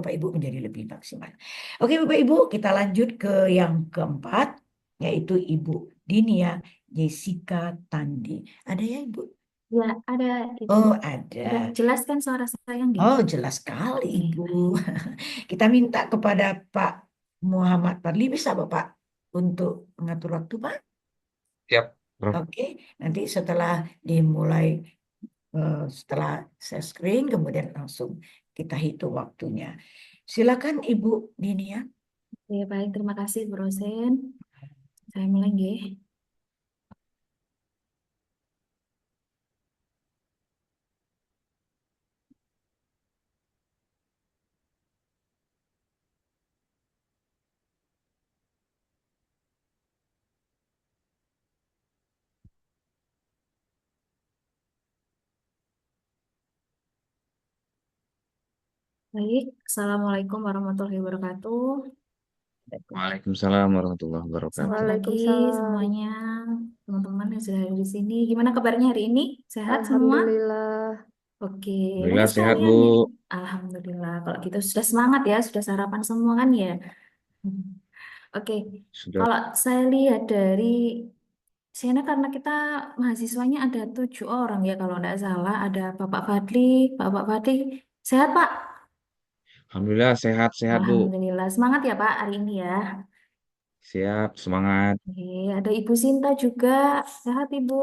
Bapak Ibu menjadi lebih maksimal. Oke Bapak Ibu, kita lanjut ke yang keempat, yaitu Ibu Dinia Jessica Tandi. Ada ya Ibu? Ya, ada Ibu. Oh Udah ada. jelas kan suara saya nggih? Oh jelas sekali Oke, Ibu. baik. Kita minta kepada Pak Muhammad Fadli, bisa Bapak untuk mengatur waktu Pak? Siap, Bro. Oke, nanti setelah dimulai, setelah saya screen, kemudian langsung kita hitung waktunya. Silakan Ibu Dinia. Oke, baik. Terima kasih, Bro Sen. Saya mulai nggih. Baik. Assalamualaikum warahmatullahi wabarakatuh. Waalaikumsalam warahmatullahi Selamat wabarakatuh. pagi Waalaikumsalam. semuanya, teman-teman yang sudah hadir di sini. Gimana kabarnya hari ini? Sehat semua? Alhamdulillah. Oke, mungkin Alhamdulillah sehat, sekalian nih. Bu. Alhamdulillah. Kalau gitu sudah semangat ya, sudah sarapan semua kan ya. Oke, Sudah. kalau saya lihat dari sini karena kita mahasiswanya ada 7 orang ya kalau tidak salah. Ada Bapak Fadli, sehat Pak? Alhamdulillah sehat-sehat, Bu. Alhamdulillah, semangat ya Pak hari ini ya. Siap, semangat. Oke, ada Ibu Sinta juga, sehat Ibu.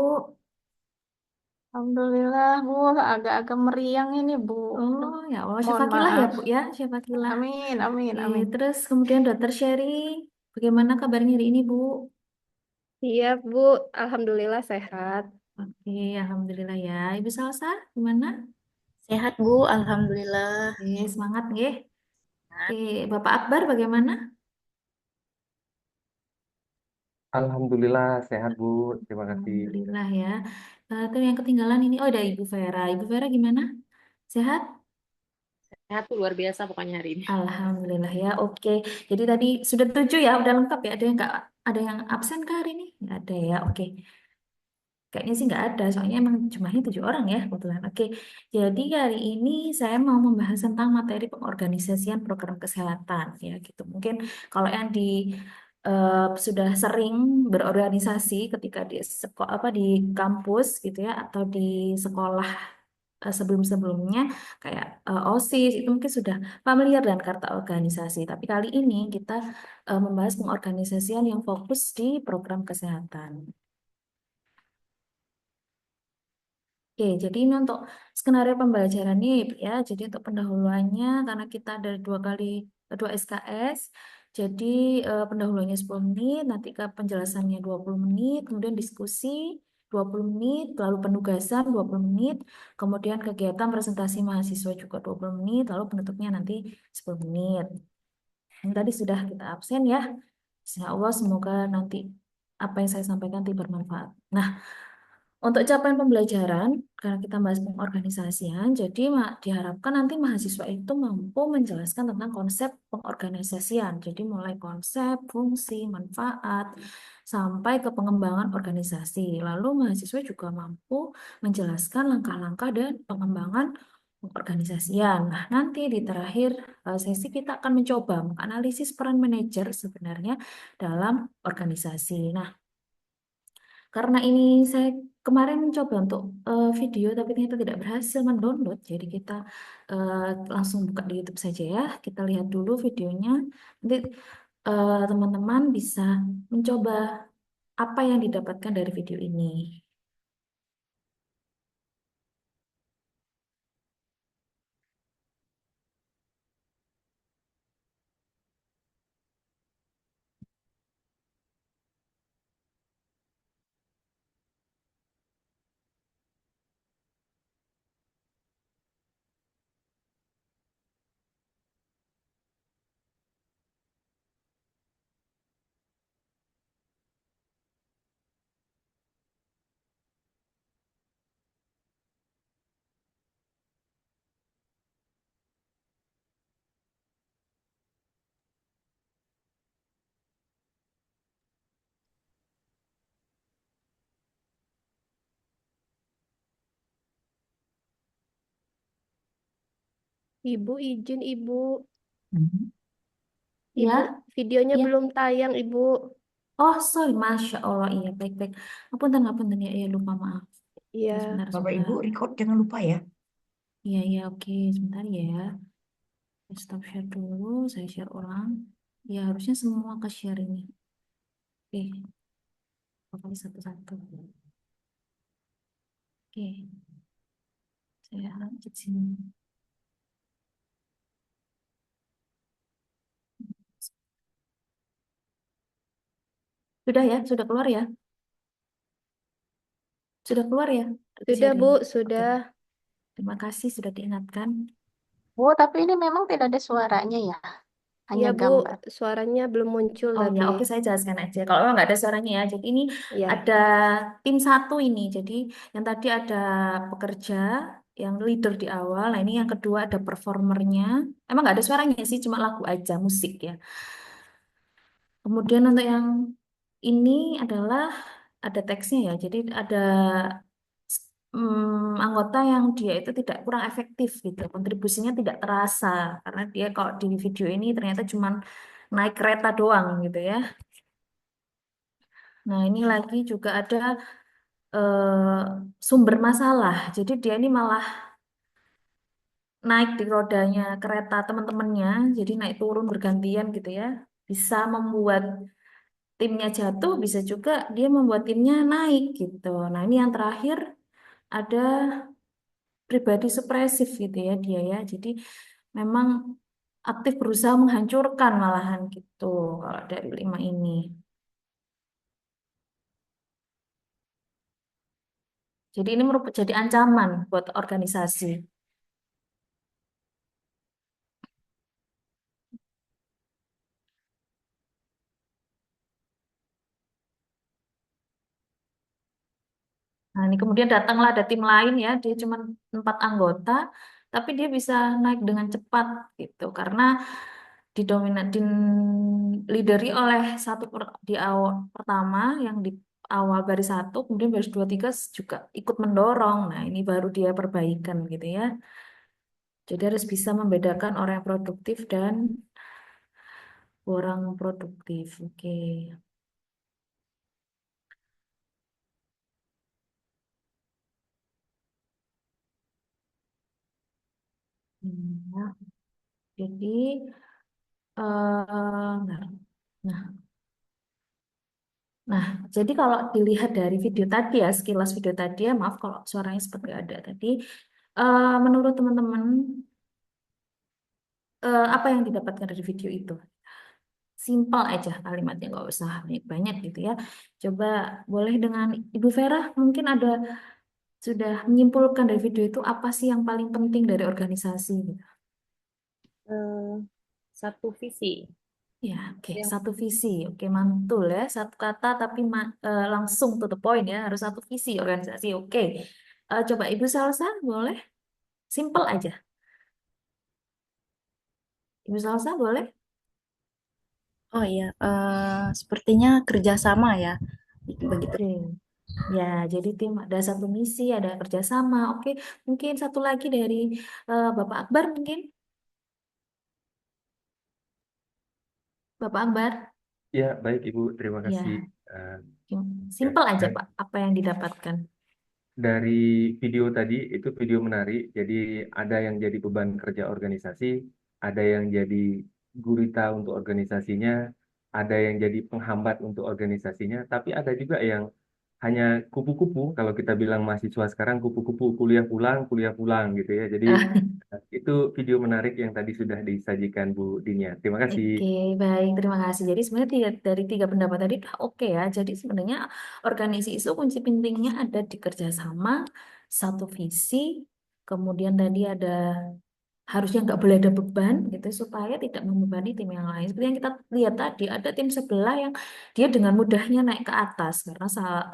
Alhamdulillah, Bu. Agak-agak meriang ini, Bu. Oh ya Allah, Mohon Syafakilah ya maaf. Bu ya, Syafakilah. Amin, amin, Oke, amin. terus kemudian Dokter Sherry, bagaimana kabarnya hari ini Bu? Siap, Bu. Alhamdulillah sehat. Oke, Alhamdulillah ya. Ibu Salsa, gimana? Sehat Bu, Alhamdulillah. Oke, semangat nggih. Oke, Bapak Akbar bagaimana? Alhamdulillah sehat Bu, terima kasih. Alhamdulillah ya. Terus yang ketinggalan ini, oh ada Ibu Vera. Ibu Vera gimana? Sehat? Sehat tuh luar biasa pokoknya hari ini. Alhamdulillah ya. Oke. Jadi tadi sudah 7 ya, udah lengkap ya. Ada yang nggak, ada yang absen kah hari ini? Nggak ada ya. Oke. Kayaknya sih nggak ada, soalnya emang jumlahnya 7 orang ya kebetulan. Oke. Jadi hari ini saya mau membahas tentang materi pengorganisasian program kesehatan ya gitu. Mungkin kalau yang di sudah sering berorganisasi ketika di sekolah apa di kampus gitu ya atau di sekolah sebelum-sebelumnya kayak OSIS itu mungkin sudah familiar dengan kata organisasi. Tapi kali ini kita membahas pengorganisasian yang fokus di program kesehatan. Oke, jadi ini untuk skenario pembelajarannya ya. Jadi untuk pendahuluannya karena kita ada 2 SKS, jadi pendahuluannya 10 menit, nanti ke penjelasannya 20 menit, kemudian diskusi 20 menit, lalu penugasan 20 menit, kemudian kegiatan presentasi mahasiswa juga 20 menit, lalu penutupnya nanti 10 menit. Ini tadi sudah kita absen ya. Insya Allah semoga nanti apa yang saya sampaikan nanti bermanfaat. Nah, untuk capaian pembelajaran, karena kita bahas pengorganisasian, jadi diharapkan nanti mahasiswa itu mampu menjelaskan tentang konsep pengorganisasian. Jadi mulai konsep, fungsi, manfaat, sampai ke pengembangan organisasi. Lalu mahasiswa juga mampu menjelaskan langkah-langkah dan pengembangan pengorganisasian. Nah, nanti di terakhir sesi kita akan mencoba menganalisis peran manajer sebenarnya dalam organisasi. Nah, karena ini saya kemarin mencoba untuk video tapi ternyata tidak berhasil mendownload. Jadi kita eh, langsung buka di YouTube saja ya. Kita lihat dulu videonya. Nanti teman-teman bisa mencoba apa yang didapatkan dari video ini. Ibu izin, Ibu. Mhm. Ibu, Ya, videonya ya. belum tayang, Ibu. Oh, sorry, Masya Allah. Iya, baik-baik. Ngapunten ya, ya lupa, maaf. Iya, Ya, sebentar, Bapak Ibu sebentar. record jangan lupa ya. Iya, iya, oke. Sebentar ya. Stop share dulu, saya share ulang. Ya, harusnya semua ke share ini. Oke, kali satu-satu. Oke, saya lanjut sini. Sudah ya? Sudah keluar ya? Sudah keluar ya? Udah sudah, sharing. Bu, Oke, sudah. terima kasih sudah diingatkan. Oh, tapi ini memang tidak ada suaranya ya, hanya Iya, Bu, gambar. suaranya belum muncul Oh tadi. ya, oke saya jelaskan aja. Kalau memang nggak ada suaranya ya, jadi ini Iya, ada tim satu ini. Jadi yang tadi ada pekerja, yang leader di awal. Nah ini yang kedua ada performernya. Emang nggak ada suaranya sih, cuma lagu aja, musik ya. Kemudian untuk yang ini adalah ada teksnya ya. Jadi ada anggota yang dia itu tidak kurang efektif gitu. Kontribusinya tidak terasa karena dia kalau di video ini ternyata cuma naik kereta doang gitu ya. Nah, ini lagi juga ada sumber masalah. Jadi dia ini malah naik di rodanya kereta teman-temannya, jadi naik turun bergantian gitu ya. Bisa membuat timnya jatuh, bisa juga dia membuat timnya naik gitu. Nah, ini yang terakhir ada pribadi supresif gitu ya dia ya. Jadi memang aktif berusaha menghancurkan malahan gitu kalau dari lima ini. Jadi ini merupakan jadi ancaman buat organisasi. Nah, ini kemudian datanglah ada tim lain ya, dia cuma 4 anggota, tapi dia bisa naik dengan cepat gitu, karena lideri oleh di awal pertama yang di awal baris satu, kemudian baris dua tiga juga ikut mendorong. Nah, ini baru dia perbaikan gitu ya. Jadi harus bisa membedakan orang yang produktif dan orang produktif. Oke. Ya. Jadi, bentar. Nah, Nah, jadi kalau dilihat dari video tadi ya, sekilas video tadi ya, maaf kalau suaranya seperti ada tadi. Menurut teman-teman, apa yang didapatkan dari video itu? Simpel aja kalimatnya, nggak usah banyak-banyak gitu ya. Coba boleh dengan Ibu Vera, mungkin ada sudah menyimpulkan dari video itu apa sih yang paling penting dari organisasi gitu. Eh, Satu visi. Ya, oke, Yang satu visi. Oke, mantul ya. Satu kata tapi langsung to the point ya. Harus satu visi organisasi. Oke. Coba Ibu Salsa, boleh? Simple aja. Ibu Salsa, boleh? Oh iya, sepertinya kerjasama ya, begitu. Oke. Ya, jadi tim ada satu misi, ada kerjasama. Oke, mungkin satu lagi dari Bapak Akbar mungkin. Bapak Akbar. Ya, baik Ibu, terima kasih. Ya, Eh, ya, simple aja baik. Pak, apa yang didapatkan. Dari video tadi, itu video menarik. Jadi ada yang jadi beban kerja organisasi, ada yang jadi gurita untuk organisasinya, ada yang jadi penghambat untuk organisasinya, tapi ada juga yang hanya kupu-kupu, kalau kita bilang mahasiswa sekarang kupu-kupu, kuliah pulang gitu ya. Jadi itu video menarik yang tadi sudah disajikan Bu Dinia. Terima kasih. Oke, baik, terima kasih. Jadi sebenarnya dari tiga pendapat tadi udah oke ya. Jadi sebenarnya organisasi itu kunci pentingnya ada di kerjasama, satu visi, kemudian tadi ada harusnya nggak boleh ada beban gitu supaya tidak membebani tim yang lain. Seperti yang kita lihat tadi ada tim sebelah yang dia dengan mudahnya naik ke atas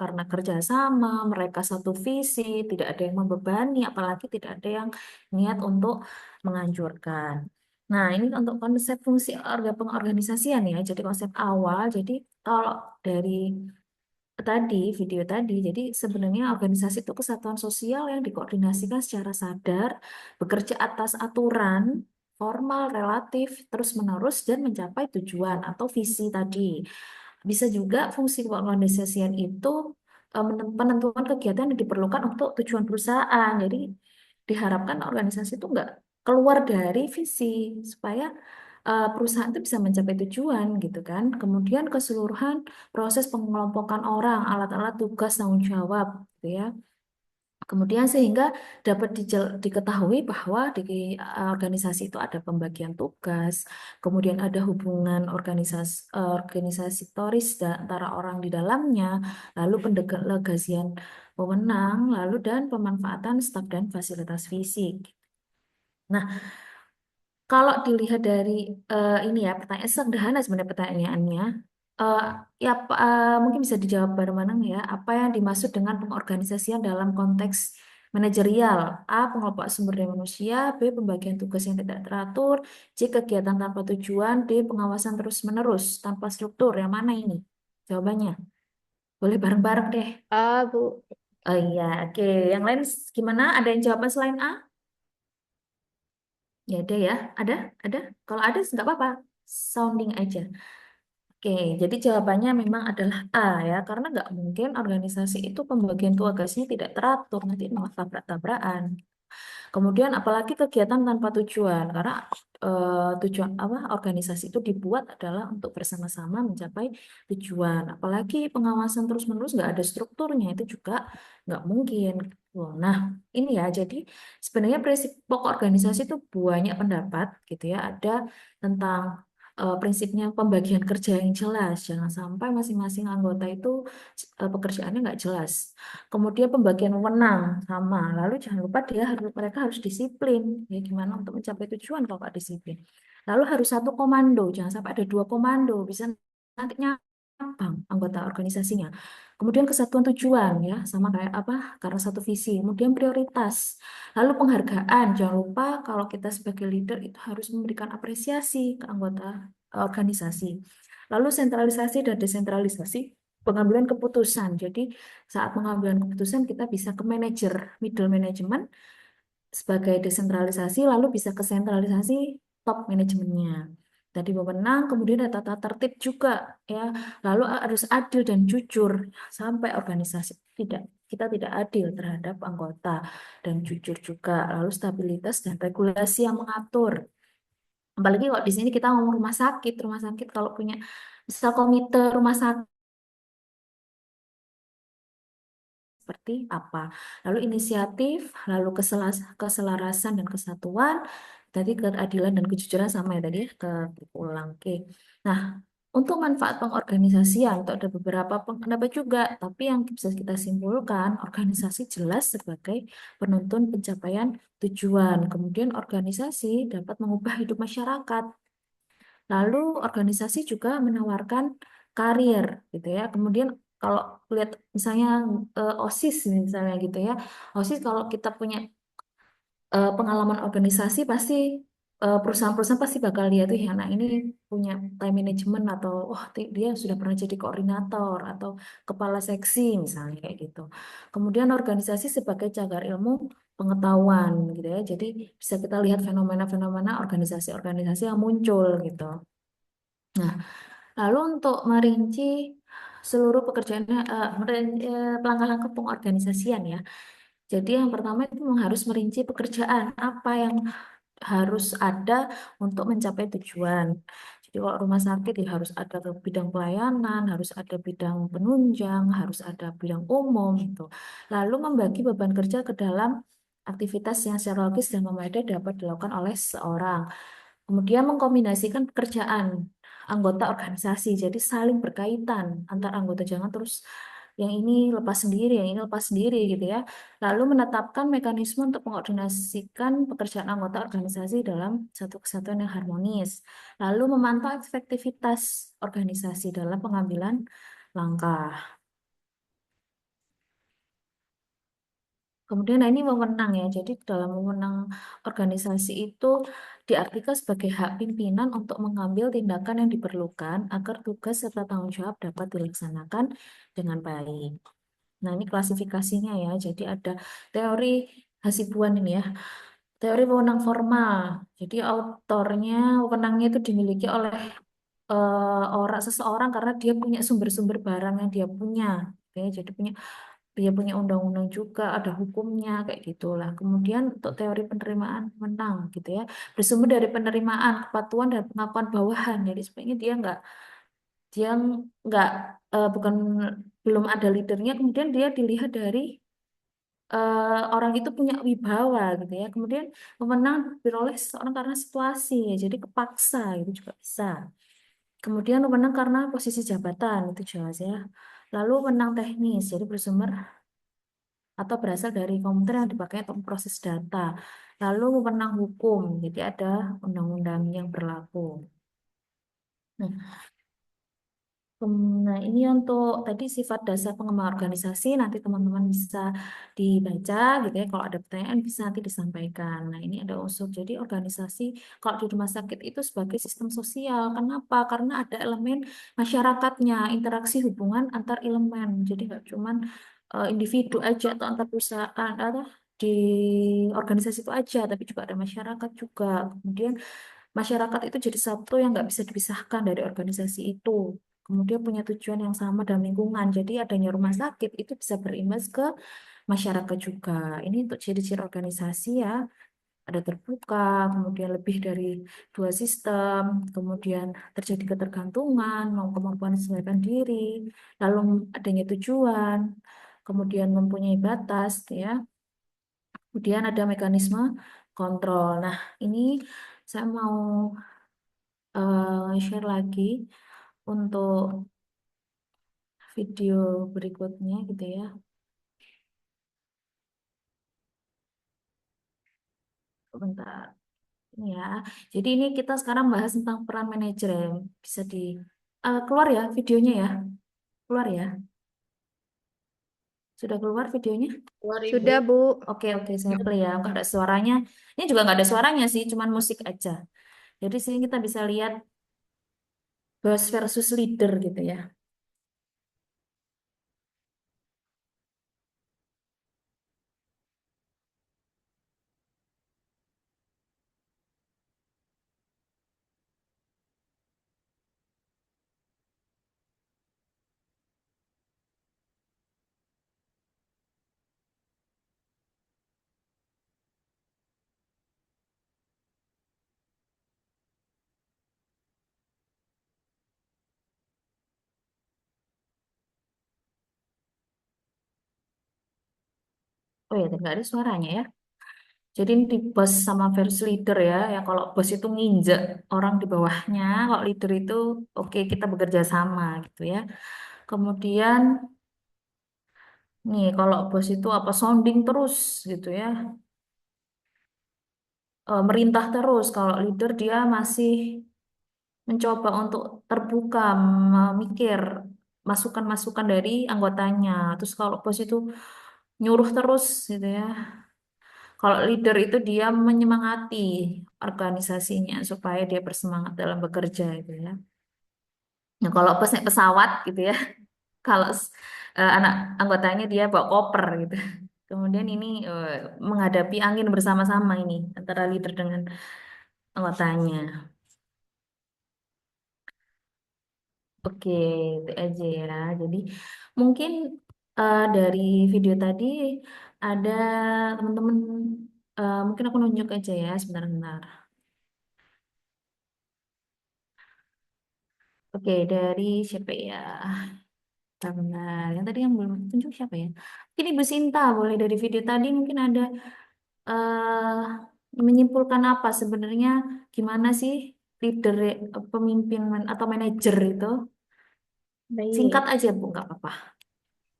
karena kerjasama, mereka satu visi, tidak ada yang membebani, apalagi tidak ada yang niat untuk menghancurkan. Nah, ini untuk konsep fungsi pengorganisasian ya. Jadi konsep awal, jadi kalau dari video tadi, jadi sebenarnya organisasi itu kesatuan sosial yang dikoordinasikan secara sadar, bekerja atas aturan, formal, relatif, terus-menerus, dan mencapai tujuan atau visi tadi. Bisa juga fungsi pengorganisasian itu penentuan kegiatan yang diperlukan untuk tujuan perusahaan. Jadi diharapkan organisasi itu nggak keluar dari visi supaya perusahaan itu bisa mencapai tujuan gitu kan. Kemudian keseluruhan proses pengelompokan orang, alat-alat, tugas, tanggung jawab gitu ya. Kemudian sehingga dapat diketahui bahwa di organisasi itu ada pembagian tugas, kemudian ada hubungan organisatoris antara orang di dalamnya, lalu pendelegasian wewenang, lalu dan pemanfaatan staf dan fasilitas fisik. Nah, kalau dilihat dari ini ya pertanyaan sederhana sebenarnya pertanyaannya. Eh, ya mungkin bisa dijawab bareng-bareng ya. Apa yang dimaksud dengan pengorganisasian dalam konteks manajerial? A. Pengelompokan sumber daya manusia. B. Pembagian tugas yang tidak teratur. C. Kegiatan tanpa tujuan. D. Pengawasan terus-menerus tanpa struktur. Yang mana ini? Jawabannya. Boleh bareng-bareng deh. A, Bu. Oh iya, oke. Yang lain gimana? Ada yang jawaban selain A? Ya ada ya, ada. Kalau ada nggak apa-apa, sounding aja. Oke, jadi jawabannya memang adalah A ya, karena nggak mungkin organisasi itu pembagian tugasnya tidak teratur, nanti malah tabrak-tabrakan. Kemudian apalagi kegiatan tanpa tujuan, karena tujuan apa organisasi itu dibuat adalah untuk bersama-sama mencapai tujuan. Apalagi pengawasan terus-menerus nggak ada strukturnya itu juga nggak mungkin. Loh, nah, ini ya, jadi sebenarnya prinsip pokok organisasi itu banyak pendapat gitu ya. Ada tentang prinsipnya pembagian kerja yang jelas, jangan sampai masing-masing anggota itu pekerjaannya nggak jelas. Kemudian pembagian wewenang sama. Lalu jangan lupa mereka harus disiplin. Ya gimana untuk mencapai tujuan kalau nggak disiplin. Lalu harus satu komando, jangan sampai ada dua komando, bisa nanti nyabang anggota organisasinya. Kemudian kesatuan tujuan ya, sama kayak apa? Karena satu visi. Kemudian prioritas. Lalu penghargaan, jangan lupa kalau kita sebagai leader itu harus memberikan apresiasi ke anggota organisasi. Lalu sentralisasi dan desentralisasi pengambilan keputusan. Jadi saat pengambilan keputusan kita bisa ke manajer, middle management sebagai desentralisasi, lalu bisa ke sentralisasi top manajemennya. Tadi wewenang, kemudian ada tata tertib juga ya. Lalu harus adil dan jujur sampai organisasi kita tidak adil terhadap anggota dan jujur juga. Lalu stabilitas dan regulasi yang mengatur. Apalagi kalau di sini kita ngomong rumah sakit kalau punya misal komite rumah sakit seperti apa. Lalu inisiatif, lalu keselarasan dan kesatuan, tadi keadilan dan kejujuran sama ya tadi ya, ulang. Oke. Nah, untuk manfaat pengorganisasian, itu ada beberapa pendapat juga, tapi yang bisa kita simpulkan, organisasi jelas sebagai penuntun pencapaian tujuan. Kemudian organisasi dapat mengubah hidup masyarakat. Lalu organisasi juga menawarkan karir gitu ya. Kemudian kalau lihat misalnya OSIS misalnya gitu ya. OSIS kalau kita punya pengalaman organisasi pasti perusahaan-perusahaan pasti bakal lihat tuh ya, nah ini punya time management atau dia sudah pernah jadi koordinator atau kepala seksi misalnya kayak gitu. Kemudian organisasi sebagai cagar ilmu pengetahuan gitu ya. Jadi bisa kita lihat fenomena-fenomena organisasi-organisasi yang muncul gitu. Nah, lalu untuk merinci seluruh pekerjaannya, langkah-langkah pengorganisasian ya. Jadi yang pertama itu harus merinci pekerjaan apa yang harus ada untuk mencapai tujuan. Jadi kalau rumah sakit ya harus ada ke bidang pelayanan, harus ada bidang penunjang, harus ada bidang umum gitu. Lalu membagi beban kerja ke dalam aktivitas yang secara logis dan memadai dapat dilakukan oleh seorang. Kemudian mengkombinasikan pekerjaan anggota organisasi, jadi saling berkaitan antar anggota, jangan terus yang ini lepas sendiri, yang ini lepas sendiri gitu ya. Lalu menetapkan mekanisme untuk mengordinasikan pekerjaan anggota organisasi dalam satu kesatuan yang harmonis. Lalu memantau efektivitas organisasi dalam pengambilan langkah. Kemudian nah ini wewenang ya. Jadi dalam wewenang organisasi itu diartikan sebagai hak pimpinan untuk mengambil tindakan yang diperlukan agar tugas serta tanggung jawab dapat dilaksanakan dengan baik. Nah, ini klasifikasinya ya. Jadi ada teori Hasibuan ini ya. teori wewenang formal. Jadi wewenangnya itu dimiliki oleh seseorang karena dia punya sumber-sumber barang yang dia punya. Oke, jadi dia punya undang-undang juga, ada hukumnya kayak gitulah. Kemudian untuk teori penerimaan menang gitu ya, bersumber dari penerimaan, kepatuhan dan pengakuan bawahan. Jadi sebenarnya dia nggak bukan belum ada leadernya, kemudian dia dilihat dari orang itu punya wibawa gitu ya. Kemudian pemenang diperoleh seseorang karena situasi, ya, jadi kepaksa itu juga bisa. Kemudian wewenang karena posisi jabatan itu jelas ya. Lalu wewenang teknis, jadi bersumber atau berasal dari komputer yang dipakai untuk memproses data. Lalu wewenang hukum, jadi ada undang-undang yang berlaku. Nah, Nah, ini untuk tadi sifat dasar pengembang organisasi, nanti teman-teman bisa dibaca gitu ya. Kalau ada pertanyaan bisa nanti disampaikan. Nah, ini ada unsur. Jadi organisasi kalau di rumah sakit itu sebagai sistem sosial. Kenapa? Karena ada elemen masyarakatnya, interaksi hubungan antar elemen. Jadi nggak cuman individu aja atau antar perusahaan atau di organisasi itu aja, tapi juga ada masyarakat juga. Kemudian masyarakat itu jadi satu yang nggak bisa dipisahkan dari organisasi itu. Kemudian punya tujuan yang sama dalam lingkungan. Jadi adanya rumah sakit itu bisa berimbas ke masyarakat juga. Ini untuk ciri-ciri organisasi ya. Ada terbuka, kemudian lebih dari dua sistem, kemudian terjadi ketergantungan, mau kemampuan menyesuaikan diri, lalu adanya tujuan, kemudian mempunyai batas, ya. Kemudian ada mekanisme kontrol. Nah, ini saya mau share lagi untuk video berikutnya gitu ya. Bentar. Ini ya. Jadi ini kita sekarang bahas tentang peran manajer ya. Bisa keluar ya videonya ya. Keluar ya. Sudah keluar videonya? Sudah, Bu. Oke, saya play ya. Nggak ada suaranya. Ini juga nggak ada suaranya sih, cuman musik aja. Jadi sini kita bisa lihat boss versus leader gitu ya. Oh ya, nggak ada suaranya ya. Jadi ini di bos sama versus leader ya. Ya kalau bos itu nginjek orang di bawahnya, kalau leader itu oke kita bekerja sama gitu ya. Kemudian nih kalau bos itu apa sounding terus gitu ya. Merintah terus. Kalau leader dia masih mencoba untuk terbuka, memikir masukan-masukan dari anggotanya. Terus kalau bos itu nyuruh terus gitu ya. Kalau leader itu dia menyemangati organisasinya supaya dia bersemangat dalam bekerja gitu ya. Nah, kalau pas naik pesawat gitu ya, kalau anak anggotanya dia bawa koper gitu. Kemudian ini menghadapi angin bersama-sama ini antara leader dengan anggotanya. Oke, itu aja ya. Jadi mungkin dari video tadi ada teman-teman mungkin aku nunjuk aja ya sebentar-bentar. Oke, dari siapa ya? Benar. Yang tadi yang belum tunjuk siapa ya? Mungkin Ibu Sinta, boleh dari video tadi mungkin ada menyimpulkan apa sebenarnya gimana sih leader pemimpin atau manajer itu? Singkat Baik. aja Bu, nggak apa-apa.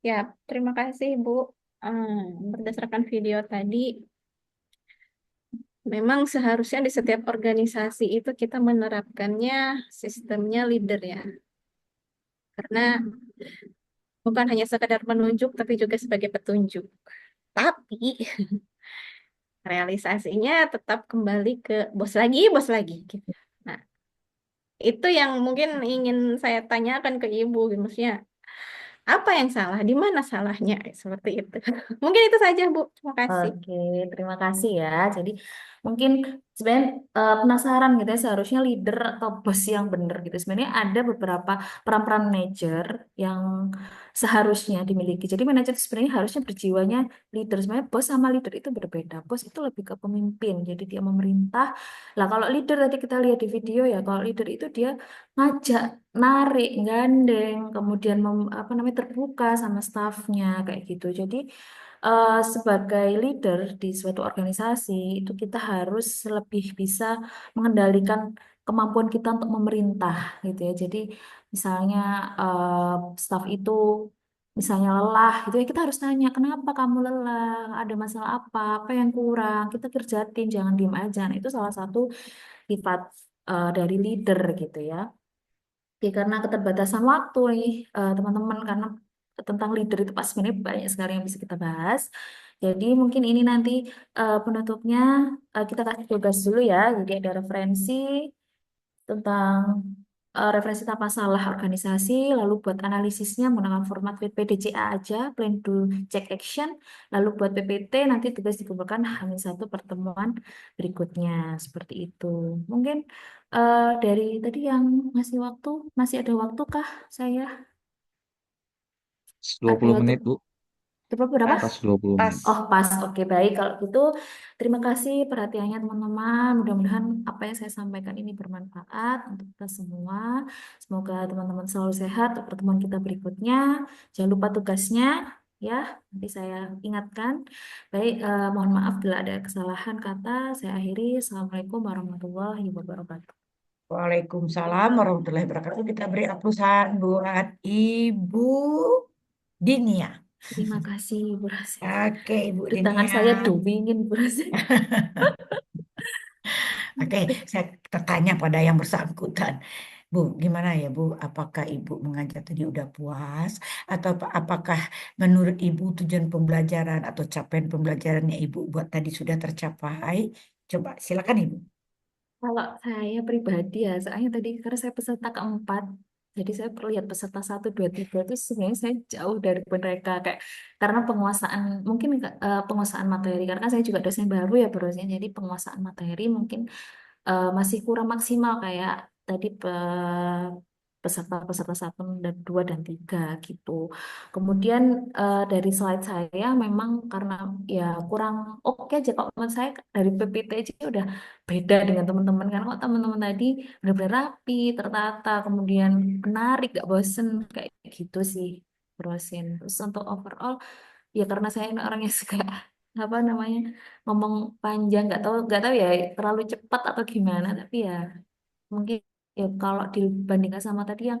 Ya, terima kasih, Bu. Berdasarkan video tadi, memang seharusnya di setiap organisasi itu kita menerapkannya sistemnya leader ya. Karena bukan hanya sekedar menunjuk, tapi juga sebagai petunjuk. Tapi realisasinya tetap kembali ke bos lagi gitu. Nah, itu yang mungkin ingin saya tanyakan ke Ibu, maksudnya apa yang salah, di mana salahnya, seperti itu. Mungkin itu saja, Bu. Terima kasih. Oke, terima kasih ya. Jadi Mungkin sebenarnya penasaran gitu ya, seharusnya leader atau bos yang benar gitu. Sebenarnya ada beberapa peran-peran manajer yang seharusnya dimiliki. Jadi manajer itu sebenarnya harusnya berjiwanya leader. Sebenarnya bos sama leader itu berbeda. Bos itu lebih ke pemimpin, jadi dia memerintah. Lah kalau leader tadi kita lihat di video ya, kalau leader itu dia ngajak, narik, gandeng, kemudian apa namanya terbuka sama stafnya kayak gitu. Jadi sebagai leader di suatu organisasi itu kita harus lebih bisa mengendalikan kemampuan kita untuk memerintah gitu ya. Jadi misalnya staf itu misalnya lelah gitu ya, kita harus tanya kenapa kamu lelah, ada masalah apa yang kurang, kita kerjain, jangan diem aja. Nah, itu salah satu sifat dari leader gitu ya. Oke, karena keterbatasan waktu nih teman-teman, karena tentang leader itu pas sebenarnya banyak sekali yang bisa kita bahas. Jadi mungkin ini nanti penutupnya kita kasih tugas dulu ya. Jadi ada referensi tentang referensi tentang masalah organisasi, lalu buat analisisnya menggunakan format PDCA aja, plan do check action, lalu buat PPT nanti tugas dikumpulkan hanya satu pertemuan berikutnya, seperti itu. Mungkin dari tadi yang ngasih waktu, masih ada waktu kah saya? 20 Ayo, menit, Bu. coba berapa? Pas 20 Pas. menit. Oh, pas. Oke, baik. Kalau gitu, terima kasih perhatiannya teman-teman. Mudah-mudahan apa yang saya sampaikan ini bermanfaat untuk kita semua. Semoga teman-teman selalu sehat untuk pertemuan kita berikutnya. Jangan lupa tugasnya, ya. Nanti saya ingatkan. Baik, mohon maaf bila ada kesalahan kata. Saya akhiri. Assalamualaikum warahmatullahi wabarakatuh. Waalaikumsalam warahmatullahi wabarakatuh. Kita beri aplausan buat Ibu Dinia. Terima kasih, Bu Rosin. Oke, Ibu Di tangan Dinia. saya dingin, Bu Rosin. Oke, saya tanya pada yang bersangkutan. Bu, gimana ya Bu? Apakah Ibu mengajar tadi udah puas? Atau apakah menurut Ibu tujuan pembelajaran atau capaian pembelajarannya Ibu buat tadi sudah tercapai? Coba silakan Ibu. Kalau saya pribadi ya, soalnya tadi karena saya peserta keempat, jadi saya perlihat peserta 1, 2, 3 itu sebenarnya saya jauh dari mereka kayak karena penguasaan mungkin penguasaan materi karena saya juga dosen baru ya berusnya jadi penguasaan materi mungkin masih kurang maksimal kayak tadi peserta 1, 2, dan 3 gitu. Kemudian dari slide saya memang karena ya kurang oke aja kok menurut saya dari PPT aja udah beda dengan teman-teman kan kok teman-teman tadi benar-benar rapi, tertata, kemudian menarik, gak bosen kayak gitu sih terusin. Terus untuk overall ya karena saya ini orangnya suka apa namanya ngomong panjang nggak tahu ya terlalu cepat atau gimana tapi ya mungkin ya kalau dibandingkan sama tadi yang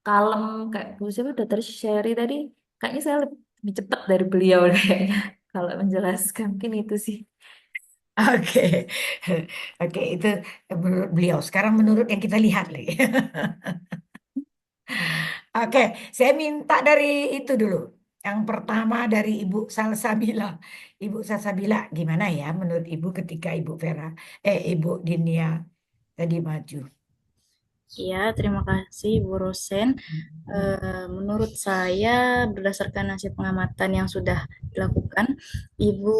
kalem kayak Bu siapa Dr. Sherry tadi kayaknya saya lebih cepat dari beliau kayaknya kalau menjelaskan mungkin itu sih. Oke, oke itu menurut beliau. Sekarang menurut yang kita lihat lagi. Oke, saya minta dari itu dulu. Yang pertama dari Ibu Salsabila. Ibu Salsabila, gimana ya menurut Ibu ketika Ibu Dinia tadi maju? Iya, terima kasih Bu Rosen. Menurut saya, berdasarkan hasil pengamatan yang sudah dilakukan, Ibu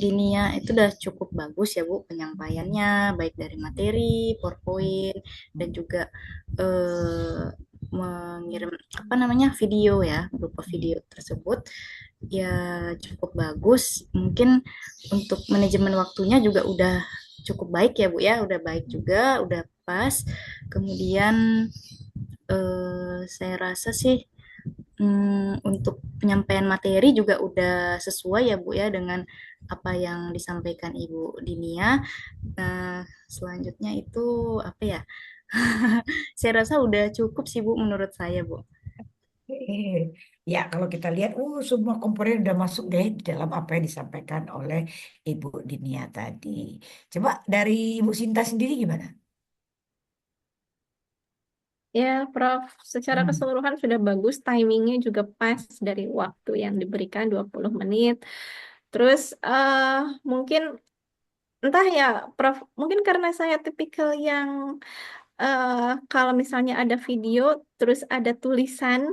Dinia itu sudah cukup bagus ya Bu penyampaiannya, baik dari materi, PowerPoint, dan juga eh, mengirim apa namanya video ya, berupa video tersebut ya cukup bagus. Mungkin untuk manajemen waktunya juga udah cukup baik ya Bu ya, udah baik juga, udah pas. Kemudian saya rasa sih untuk penyampaian materi juga udah sesuai ya Bu ya dengan apa yang disampaikan Ibu Dinia. Nah, selanjutnya itu apa ya? Saya rasa udah cukup sih Bu menurut saya Bu. Ya, kalau kita lihat, semua komponen udah masuk deh di dalam apa yang disampaikan oleh Ibu Dinia tadi. Coba dari Ibu Sinta sendiri gimana? Ya, Prof, secara Hmm. keseluruhan sudah bagus, timingnya juga pas dari waktu yang diberikan 20 menit. Terus mungkin entah ya, Prof, mungkin karena saya tipikal yang kalau misalnya ada video terus ada tulisan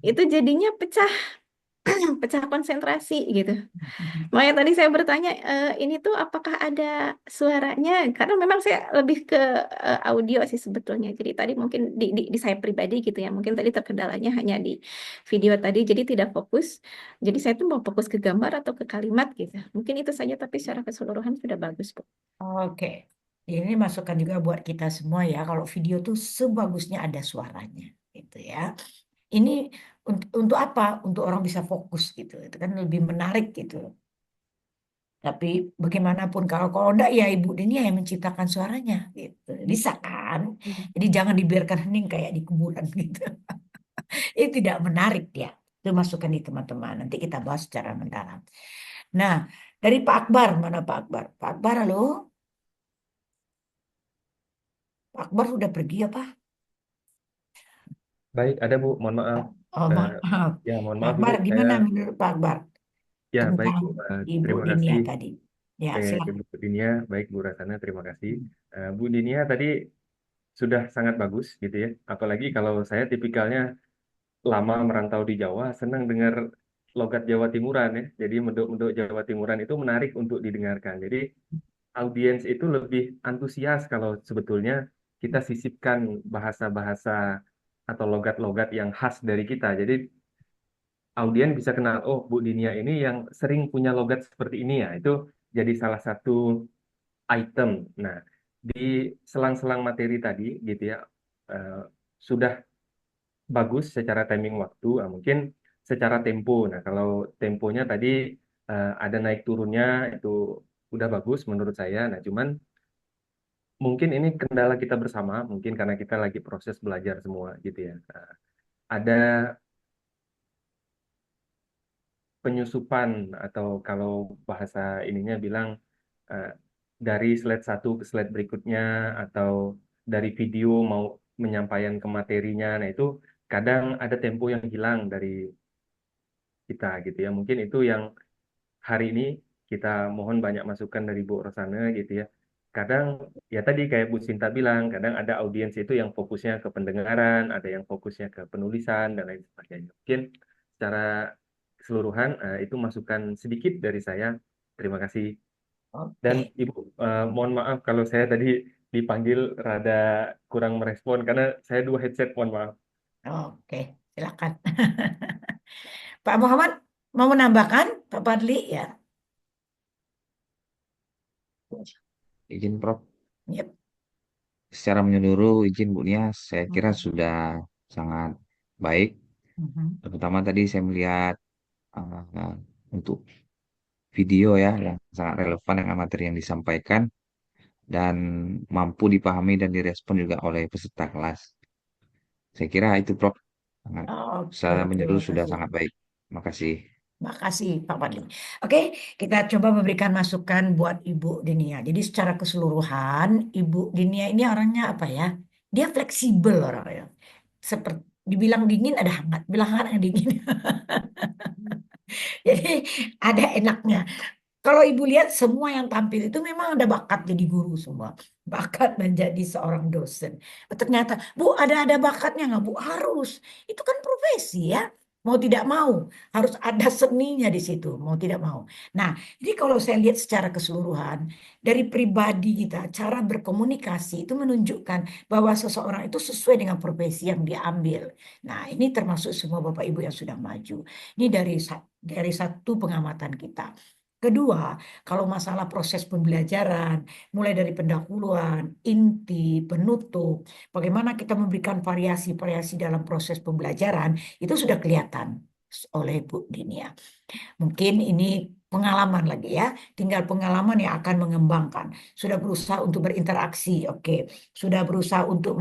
itu jadinya pecah pecah konsentrasi gitu. Makanya tadi saya bertanya, ini tuh apakah ada suaranya? Karena memang saya lebih ke audio sih sebetulnya. Jadi tadi mungkin di saya pribadi gitu ya, mungkin tadi terkendalanya hanya di video tadi, jadi tidak fokus. Jadi saya tuh mau fokus ke gambar atau ke kalimat gitu. Mungkin itu saja, tapi secara keseluruhan sudah bagus, Bu. Oke. Ini masukan juga buat kita semua ya. Kalau video tuh sebagusnya ada suaranya, gitu ya. Ini untuk apa? Untuk orang bisa fokus gitu. Itu kan lebih menarik gitu. Tapi bagaimanapun kalau enggak ya Ibu Dini yang menciptakan suaranya gitu. Bisa kan? Jadi jangan dibiarkan hening kayak di kuburan gitu. Itu tidak menarik ya. Itu masukan di teman-teman. Nanti kita bahas secara mendalam. Nah, dari Pak Akbar, mana Pak Akbar? Pak Akbar, halo? Pak Akbar sudah pergi apa? Baik, ada Bu, mohon maaf. Oh, Eh, maaf. ya, mohon Pak maaf Akbar, Ibu, gimana menurut Pak Akbar ya baik tentang Bu. Ibu Terima Dinia kasih tadi? Ya, silakan. Ibu Dinia, baik Bu Rasana, terima kasih. Bu Dinia tadi sudah sangat bagus gitu ya. Apalagi kalau saya tipikalnya lama merantau di Jawa, senang dengar logat Jawa Timuran ya. Jadi menduk-menduk Jawa Timuran itu menarik untuk didengarkan. Jadi audiens itu lebih antusias kalau sebetulnya kita sisipkan bahasa-bahasa atau logat-logat yang khas dari kita. Jadi audiens bisa kenal, oh Bu Dinia ini yang sering punya logat seperti ini ya. Itu jadi salah satu item. Nah, di selang-selang materi tadi gitu ya, eh, sudah bagus secara timing waktu, mungkin secara tempo. Nah, kalau temponya tadi ada naik turunnya itu udah bagus menurut saya. Nah, cuman mungkin ini kendala kita bersama, mungkin karena kita lagi proses belajar semua gitu ya. Ada penyusupan atau kalau bahasa ininya bilang eh, dari slide satu ke slide berikutnya atau dari video mau menyampaikan ke materinya. Nah, itu kadang ada tempo yang hilang dari kita gitu ya. Mungkin itu yang hari ini kita mohon banyak masukan dari Bu Rosana gitu ya. Kadang ya tadi kayak Bu Sinta bilang, kadang ada audiens itu yang fokusnya ke pendengaran, ada yang fokusnya ke penulisan dan lain sebagainya. Mungkin secara keseluruhan itu masukan sedikit dari saya. Terima kasih. Dan Oke, Ibu, mohon maaf kalau saya tadi dipanggil rada kurang merespon karena saya dua headset, mohon maaf. oke, silakan. Pak Muhammad mau menambahkan, Pak Fadli ya. Izin Prof. Yep. Secara menyeluruh izin Bu Nia, saya kira Mhm. sudah sangat baik. Mhm. Terutama tadi saya melihat untuk video ya yang sangat relevan dengan materi yang disampaikan dan mampu dipahami dan direspon juga oleh peserta kelas. Saya kira itu Prof. Sangat, Oke, secara terima menyeluruh sudah kasih. sangat baik. Terima kasih. Makasih Pak Fadli. Oke, kita coba memberikan masukan buat Ibu Dinia. Jadi secara keseluruhan, Ibu Dinia ini orangnya apa ya? Dia fleksibel orangnya. Seperti dibilang dingin ada hangat, bilang hangat ada dingin. Jadi ada enaknya. Kalau ibu lihat semua yang tampil itu memang ada bakat jadi guru semua. Bakat menjadi seorang dosen. Ternyata, Bu, ada bakatnya nggak, Bu? Harus. Itu kan profesi ya. Mau tidak mau. Harus ada seninya di situ. Mau tidak mau. Nah, jadi kalau saya lihat secara keseluruhan, dari pribadi kita, cara berkomunikasi itu menunjukkan bahwa seseorang itu sesuai dengan profesi yang diambil. Nah, ini termasuk semua Bapak Ibu yang sudah maju. Ini dari satu pengamatan kita. Kedua, kalau masalah proses pembelajaran, mulai dari pendahuluan, inti, penutup, bagaimana kita memberikan variasi-variasi dalam proses pembelajaran, itu sudah kelihatan oleh Bu Dinia. Mungkin ini pengalaman lagi ya, tinggal pengalaman yang akan mengembangkan. Sudah berusaha untuk berinteraksi, oke. Sudah berusaha untuk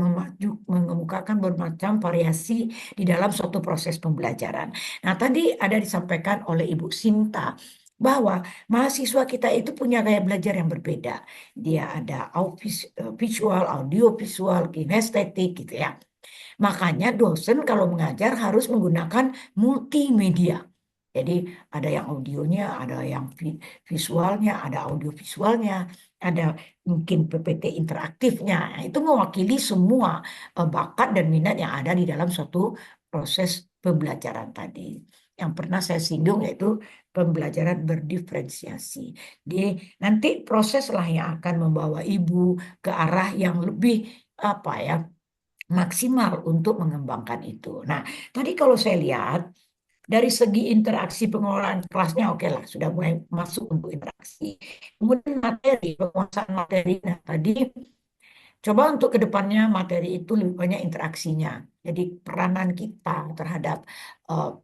mengemukakan bermacam variasi di dalam suatu proses pembelajaran. Nah, tadi ada disampaikan oleh Ibu Sinta bahwa mahasiswa kita itu punya gaya belajar yang berbeda. Dia ada visual, audio visual, kinestetik gitu ya. Makanya dosen kalau mengajar harus menggunakan multimedia. Jadi ada yang audionya, ada yang visualnya, ada audio visualnya, ada mungkin PPT interaktifnya. Nah, itu mewakili semua bakat dan minat yang ada di dalam suatu proses pembelajaran tadi. yang pernah saya singgung, yaitu pembelajaran berdiferensiasi. Nanti proses lah yang akan membawa ibu ke arah yang lebih apa ya, maksimal untuk mengembangkan itu. Nah, tadi kalau saya lihat dari segi interaksi pengelolaan kelasnya, oke lah, sudah mulai masuk untuk interaksi. Kemudian materi, penguasaan materi. Nah, tadi coba untuk kedepannya materi itu lebih banyak interaksinya. Jadi peranan kita terhadap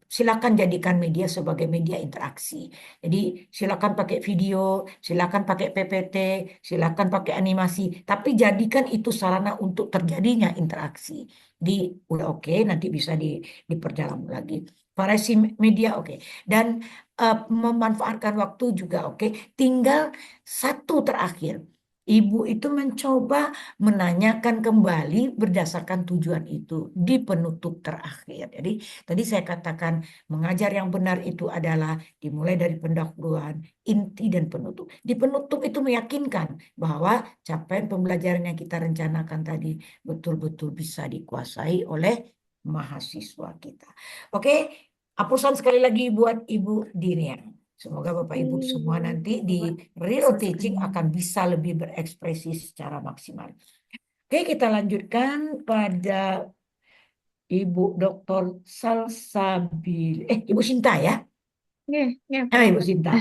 silakan jadikan media sebagai media interaksi. Jadi silakan pakai video, silakan pakai PPT, silakan pakai animasi, tapi jadikan itu sarana untuk terjadinya interaksi. Udah oke, nanti bisa diperdalam lagi. Variasi media oke. Dan memanfaatkan waktu juga oke. Tinggal satu terakhir. Ibu itu mencoba menanyakan kembali berdasarkan tujuan itu di penutup terakhir. Jadi tadi saya katakan mengajar yang benar itu adalah dimulai dari pendahuluan, inti dan penutup. Di penutup itu meyakinkan bahwa capaian pembelajaran yang kita rencanakan tadi betul-betul bisa dikuasai oleh mahasiswa kita. Oke, hapusan sekali lagi buat Ibu Dinia. Semoga Bapak Ibu semua nanti di real teaching akan bisa lebih berekspresi secara maksimal. Oke, kita lanjutkan pada Ibu Dr. Salsabil. Ibu Sinta ya? Ya, ya, Ibu Sinta.